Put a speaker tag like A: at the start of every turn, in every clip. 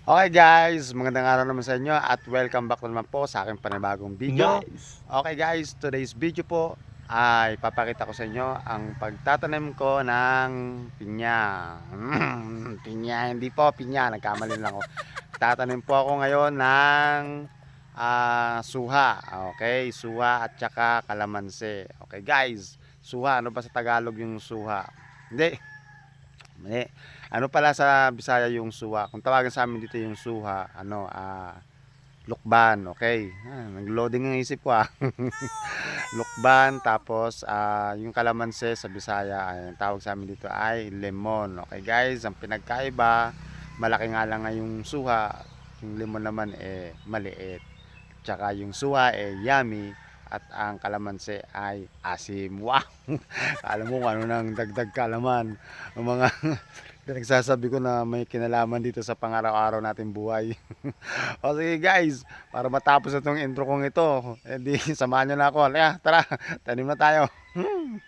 A: Okay guys, magandang araw naman sa inyo at welcome back naman po sa aking panibagong video.
B: Nice.
A: Okay guys, today's video po ay papakita ko sa inyo ang pagtatanim ko ng pinya. Pinya, hindi po pinya, nagkamali lang ako. Tatanim po ako ngayon ng suha. Okay, suha at saka kalamansi. Okay guys, suha, ano ba sa Tagalog yung suha? Hindi, mali. Ano pala sa Bisaya yung suha? Kung tawagan sa amin dito yung suha, lukban, okay? Nag-loading ang isip ko. Lukban, tapos yung kalamansi sa Bisaya, ay ang tawag sa amin dito ay lemon. Okay guys, ang pinagkaiba, malaki nga lang nga yung suha, yung lemon naman maliit. Tsaka yung suha yummy at ang kalamansi ay asim. Wow! Alam mo kung ano nang dagdag kalaman. Ang mga pinagsasabi ko na may kinalaman dito sa pang-araw-araw natin buhay. O sige guys, para matapos na itong intro kong ito, edi samahan nyo na ako. Tara, tanim na tayo.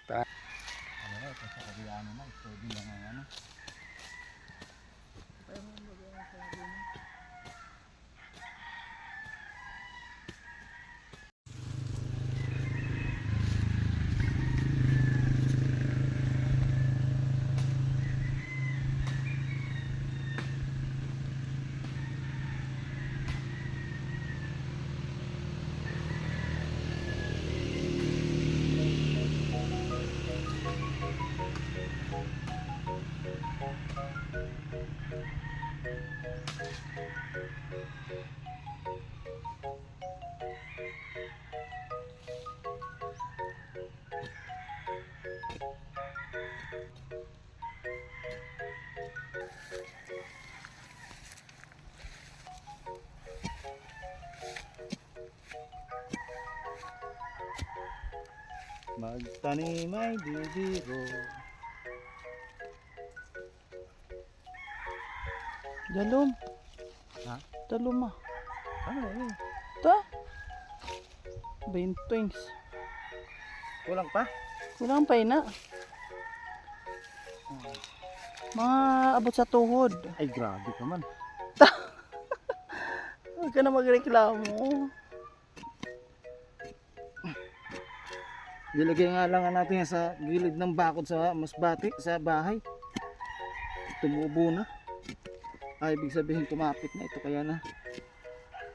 A: Tara.
B: Magtanim ay bibiro.
C: Dalom.
B: Ha?
C: Dalom ah.
B: Ano yun?
C: Ta? Bintwings.
B: Kulang pa?
C: Kulang pa ina. Mga abot sa tuhod.
B: Ay grabe ka man.
C: Huwag ka na magreklamo.
B: Nilagay nga lang natin yan sa gilid ng bakod sa masbati sa bahay. Tumubo na. Ay ibig sabihin tumapit na ito kaya na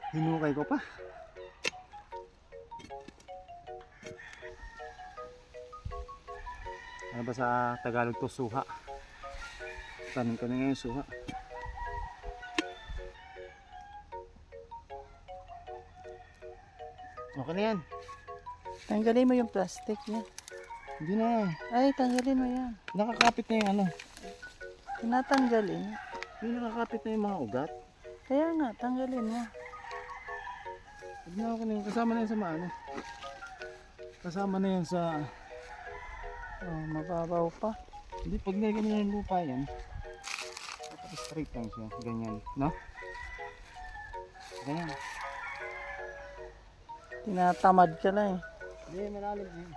B: hinukay ko pa. Ano ba sa Tagalog to? Suha. Tanim ko na ngayon suha. Okay na yan.
C: Tanggalin mo yung plastic niya.
B: Hindi na.
C: Ay, tanggalin mo yan.
B: Nakakapit na yung ano.
C: Tinatanggalin.
B: Yung nakakapit na yung mga ugat.
C: Kaya nga, tanggalin mo.
B: Huwag na ako na yun. Kasama na yun sa maano. Kasama na yun sa...
C: Oh, mababaw pa.
B: Hindi, pag ganyan yung lupa yan. Dapat straight lang siya. Ganyan. No? Ganyan.
C: Tinatamad ka lang eh.
B: Hindi, malalim na yun.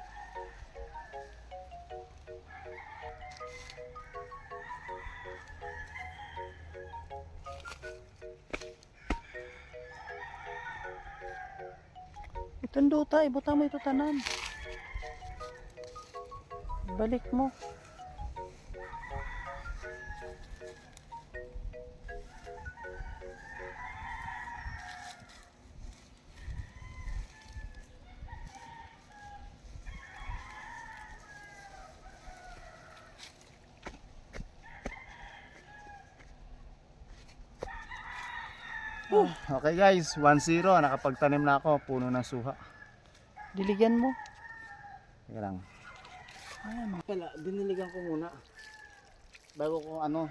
C: Itong duta, ibuta mo ito tanan. Balik mo.
B: Okay guys, 1-0. Nakapagtanim na ako. Puno ng suha.
C: Diligan mo.
B: Teka lang.
C: Ayan.
B: Kala, diniligan ko muna. Bago ko ano.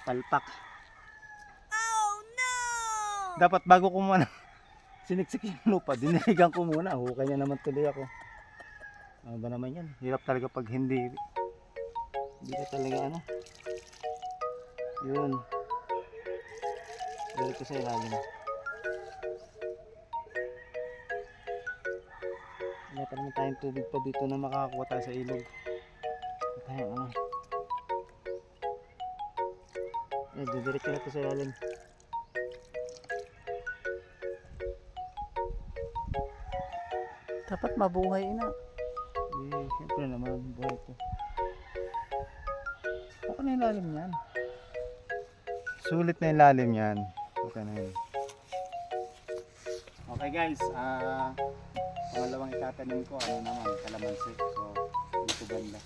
B: Palpak. Oh no! Dapat bago ko muna siniksik yung lupa, diniligan ko muna. Hukay niya naman tuloy ako. Ano ba naman yan? Hirap talaga pag hindi ka talaga ano. Yun. Balik ko sa ilalim. Wala pa naman tayong tubig pa dito na makakakuha tayo sa ilog. Tayo ano. Didiretso na to sa ilalim.
C: Dapat mabuhay na.
B: Siyempre naman, buhay ko. Okay na yung lalim yan.
A: Sulit na yung lalim yan. Okay na yun.
B: Okay guys, pangalawang itatanim ko, ano naman, kalamansi. So, dito banda.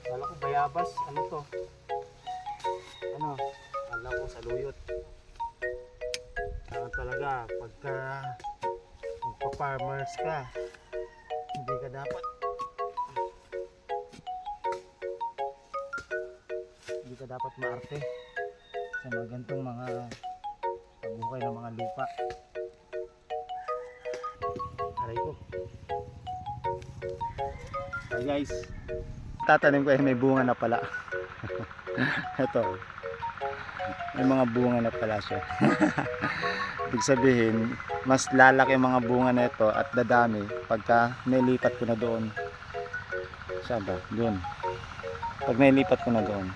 B: Kala ko bayabas, ano to? Ano? Kala ko saluyot. Talaga, pagka magpa-farmers ka, hindi ka dapat maarte sa mga gantong mga pagbuhay ng mga lupa. Aray ko. Hi guys,
A: Tatanim ko ay may bunga na pala. Ito. May mga bunga na pala siya. Ibig sabihin, mas lalaki ang mga bunga na ito at dadami pagka nailipat ko na doon. Saan ba? Doon. Pag nailipat ko na doon,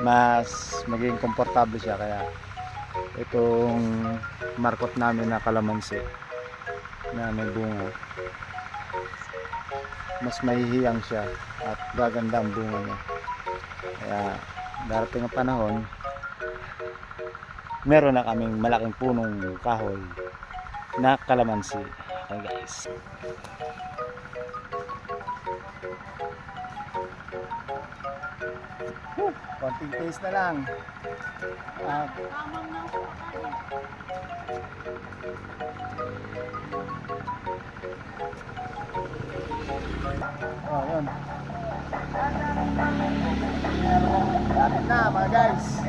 A: mas magiging komportable siya. Kaya itong markot namin na kalamansi na may bunga, mas mahihiyang siya at gaganda ang bunga niya. Kaya darating ang panahon, meron na kaming malaking punong kahoy na kalamansi. Okay guys. Konting taste na lang. Oh, yun. Lapit na mga guys.